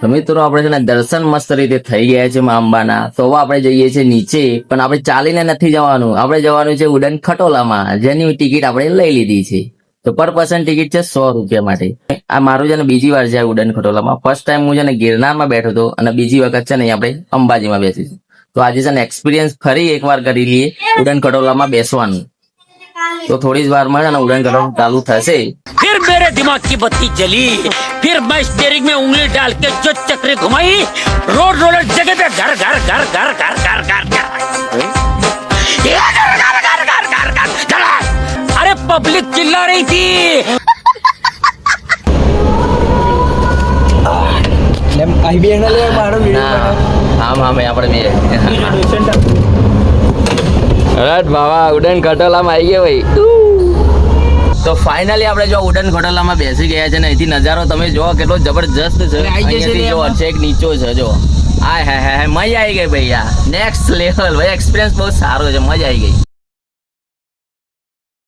તો મિત્રો આપણે છે ને દર્શન મસ્ત રીતે થઈ ગયા છે મા અંબાના. તો હવે આપણે જઈએ છીએ નીચે, પણ આપણે ચાલીને નથી જવાનું, આપણે જવાનું છે ઉડન ખટોલામાં, જેની ટિકિટ આપણે લઈ લીધી છે. તો પર પર્સન ટિકિટ છે 100 રૂપિયા માટે. આ મારું છે ને બીજી વાર છે આ ઉડન ખટોલામાં. ફર્સ્ટ ટાઈમ હું છે ને ગિરનારમાં બેઠો હતો અને બીજી વખત છે ને આપણે અંબાજીમાં બેસીશું. તો આજે છે ને એક્સપિરિયન્સ ફરી એકવાર કરી લઈએ ઉડન ખટોલામાં બેસવાનું. તો થોડી જ વારમાં છે ને ઉડન ખટોલું ચાલુ થશે. फिर मेरे दिमाग की बत्ती जली, फिर मैं स्टीयरिंग में उंगली डाल के जो चक्री घुमाई, रोड रोलर जगह पे घर घर घर घर घर घर घर घर अरे पब्लिक चिल्ला रही थी. આપણે બાબા ઉડન ખટોલામાં આવી ગયા ભાઈ. તો ફાઇનલી આપણે જો ઉડન ખટોલામાં બેસી ગયા છે ને અહીંથી નજારો તમે જો કેટલો જબરજસ્ત છે. અહીંયાથી જો છેક નીચો છે જો. હાય હાય હાય મજા આવી ગઈ ભાઈ. આ નેક્સ્ટ લેવલ ભાઈ, એક્સપિરિયન્સ બહુ સારો છે, મજા આવી ગઈ.